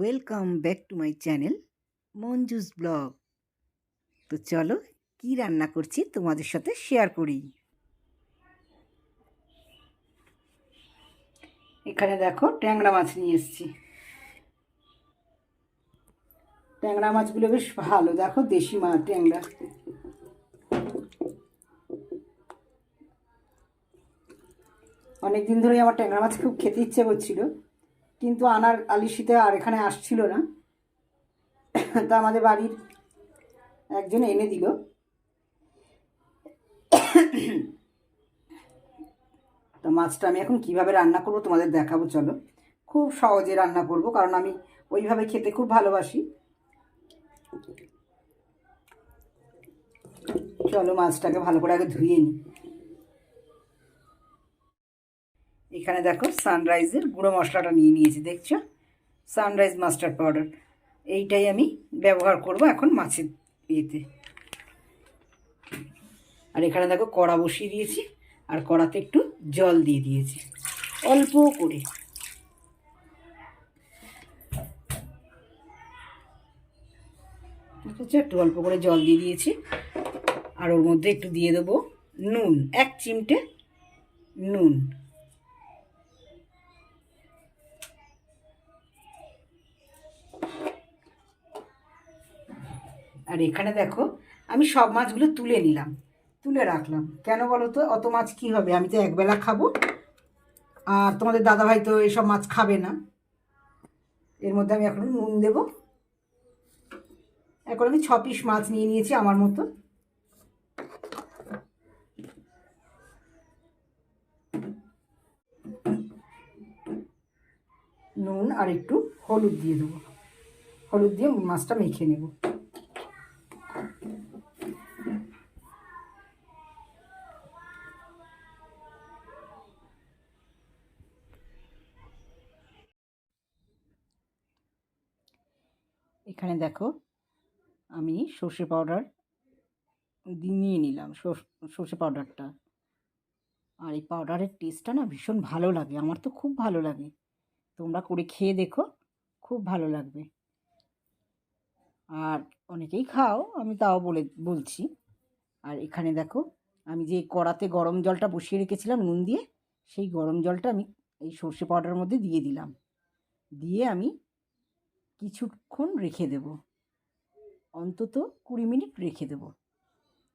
Welcome back to my channel Manju's blog. তো চলো কি রান্না করছি তোমাদের সাথে শেয়ার করি। এখানে দেখো ট্যাংরা মাছ নিয়ে এসেছি। ট্যাংরা মাছগুলো বেশ ভালো, দেখো দেশি মাছ ট্যাংরা। অনেকদিন ধরেই আমার ট্যাংরা মাছ খুব খেতে ইচ্ছে করছিল, কিন্তু আনার আলিশিতে আর এখানে আসছিল না। তা আমাদের বাড়ির একজন এনে দিল। তো মাছটা আমি এখন কিভাবে রান্না করব তোমাদের দেখাবো। চলো, খুব সহজে রান্না করব, কারণ আমি ওইভাবে খেতে খুব ভালোবাসি। চলো মাছটাকে ভালো করে আগে ধুয়ে নিই। এখানে দেখো সানরাইজের গুঁড়ো মশলাটা নিয়ে নিয়েছি, দেখছো সানরাইজ মাস্টার্ড পাউডার। এইটাই আমি ব্যবহার করব এখন মাছের ইয়েতে। আর এখানে দেখো কড়া বসিয়ে দিয়েছি, আর কড়াতে একটু জল দিয়ে দিয়েছি অল্প করে। বুঝেছো, একটু অল্প করে জল দিয়ে দিয়েছি। আর ওর মধ্যে একটু দিয়ে দেবো নুন, 1 চিমটে নুন। আর এখানে দেখো আমি সব মাছগুলো তুলে নিলাম, তুলে রাখলাম। কেন বলো তো, অত মাছ কি হবে, আমি তো একবেলা খাবো, আর তোমাদের দাদাভাই তো এসব মাছ খাবে না। এর মধ্যে আমি এখন নুন দেবো। এখন আমি 6 পিস মাছ নিয়ে নিয়েছি আমার মতো। নুন আর একটু হলুদ দিয়ে দেবো, হলুদ দিয়ে মাছটা মেখে নেব। এখানে দেখো আমি সর্ষে পাউডার নিয়ে নিলাম, সর্ষে পাউডারটা। আর এই পাউডারের টেস্টটা না ভীষণ ভালো লাগে, আমার তো খুব ভালো লাগে। তোমরা করে খেয়ে দেখো, খুব ভালো লাগবে। আর অনেকেই খাও, আমি তাও বলছি। আর এখানে দেখো আমি যে কড়াতে গরম জলটা বসিয়ে রেখেছিলাম নুন দিয়ে, সেই গরম জলটা আমি এই সর্ষে পাউডারের মধ্যে দিয়ে দিলাম। দিয়ে আমি কিছুক্ষণ রেখে দেব, অন্তত 20 মিনিট রেখে দেব।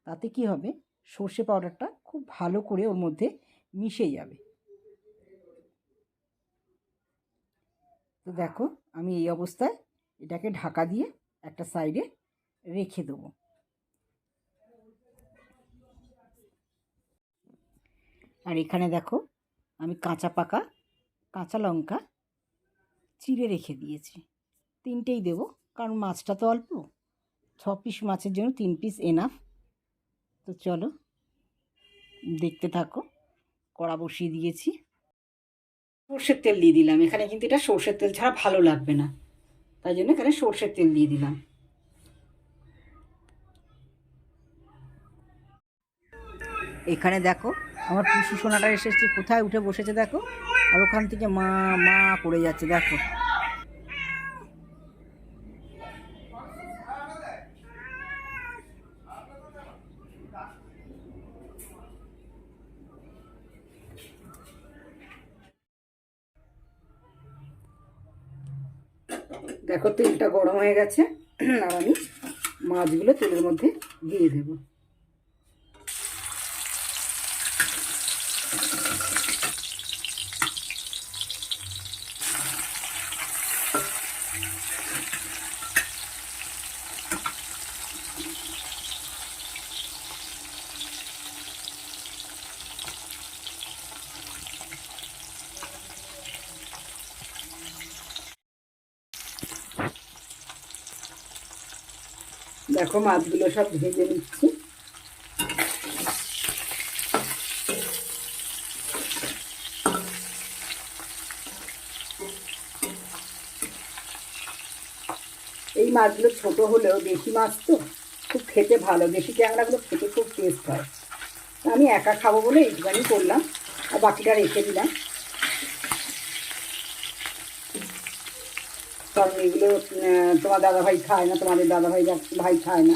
তাতে কি হবে, সর্ষে পাউডারটা খুব ভালো করে ওর মধ্যে মিশে যাবে। তো দেখো আমি এই অবস্থায় এটাকে ঢাকা দিয়ে একটা সাইডে রেখে দেবো। আর এখানে দেখো আমি কাঁচা পাকা কাঁচা লঙ্কা চিড়ে রেখে দিয়েছি। 3টেই দেবো, কারণ মাছটা তো অল্প, 6 পিস মাছের জন্য 3 পিস এনাফ। তো চলো দেখতে থাকো। কড়া বসিয়ে দিয়েছি, সর্ষের তেল দিয়ে দিলাম। এখানে কিন্তু এটা সর্ষের তেল ছাড়া ভালো লাগবে না, তাই জন্য এখানে সর্ষের তেল দিয়ে দিলাম। এখানে দেখো আমার পুষু সোনাটা এসেছে, কোথায় উঠে বসেছে দেখো, আর ওখান থেকে মা মা করে যাচ্ছে দেখো। দেখো তেলটা গরম হয়ে গেছে, আর আমি মাছগুলো তেলের মধ্যে দিয়ে দেব। দেখো মাছগুলো সব ভেজে নিচ্ছি। এই মাছগুলো ছোট হলেও দেশি মাছ তো খুব খেতে ভালো, দেশি ট্যাংরাগুলো খেতে খুব টেস্ট হয়। আমি একা খাবো বলে এইটুখানি করলাম, আর বাকিটা রেখে দিলাম। কারণ এগুলো তোমার দাদাভাই খায় না, তোমাদের দাদাভাই ভাই খায় না,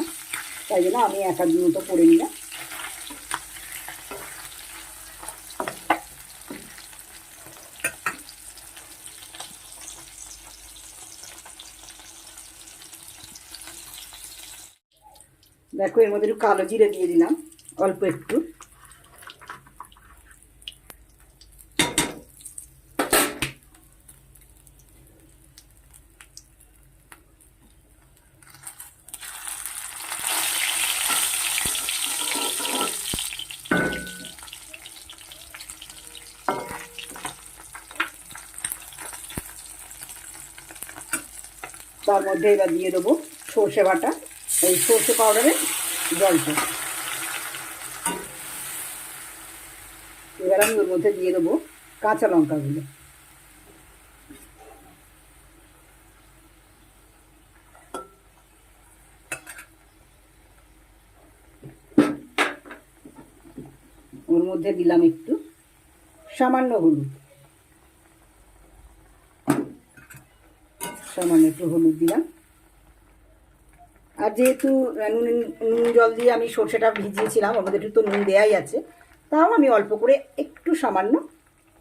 তাই জন্য আমি একার মতো করে নিলাম। দেখো এর মধ্যে একটু কালো জিরে দিয়ে দিলাম অল্প একটু। তার মধ্যে এবার দিয়ে দেবো সর্ষে বাটা, এই সর্ষে পাউডারের জলটা। এবার আমি ওর মধ্যে দিয়ে দেবো কাঁচা লঙ্কাগুলো। ওর মধ্যে দিলাম একটু সামান্য হলুদ, সামান্য একটু হলুদ দিলাম। আর যেহেতু নুন জল দিয়ে আমি সর্ষেটা ভিজিয়েছিলাম, ওর মধ্যে একটু তো নুন দেওয়াই আছে, তাও আমি অল্প করে একটু সামান্য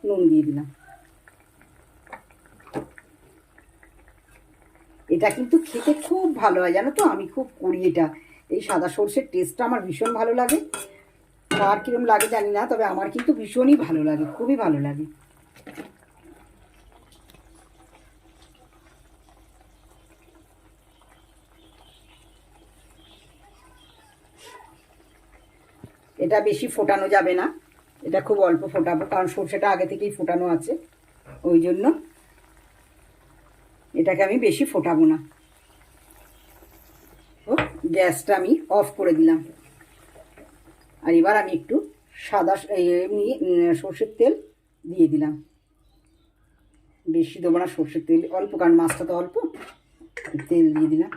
নুন দিয়ে দিলাম। এটা কিন্তু খেতে খুব ভালো হয় জানো তো, আমি খুব করি এটা। এই সাদা সর্ষের টেস্টটা আমার ভীষণ ভালো লাগে। আর কিরম লাগে জানি না, তবে আমার কিন্তু ভীষণই ভালো লাগে, খুবই ভালো লাগে। এটা বেশি ফোটানো যাবে না, এটা খুব অল্প ফোটাবো, কারণ সর্ষেটা আগে থেকেই ফোটানো আছে, ওই জন্য এটাকে আমি বেশি ফোটাবো না। তো গ্যাসটা আমি অফ করে দিলাম। আর এবার আমি একটু সাদা এমনি সর্ষের তেল দিয়ে দিলাম। বেশি দেবো না সর্ষের তেল, অল্প, কারণ মাছটা তো অল্প, তেল দিয়ে দিলাম।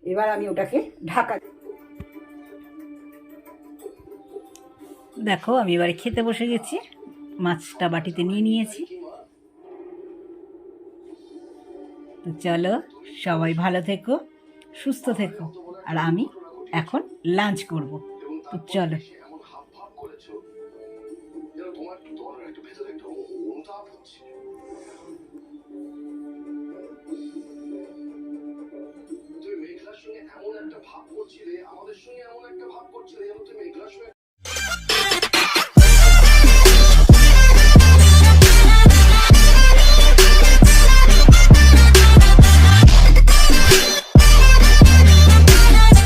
এবার আমি ওটাকে ঢাকা। দেখো আমি এবারে খেতে বসে গেছি, মাছটা বাটিতে নিয়ে নিয়েছি। তো চলো সবাই ভালো থেকো, সুস্থ থেকো, আর আমি এখন লাঞ্চ করব। তো চলো। তুমি মেঘলার সঙ্গে এমন একটা ভাব করছিলে, আমাদের সঙ্গে এমন একটা ভাব করছিলে যেন তুমি মেঘলার সঙ্গে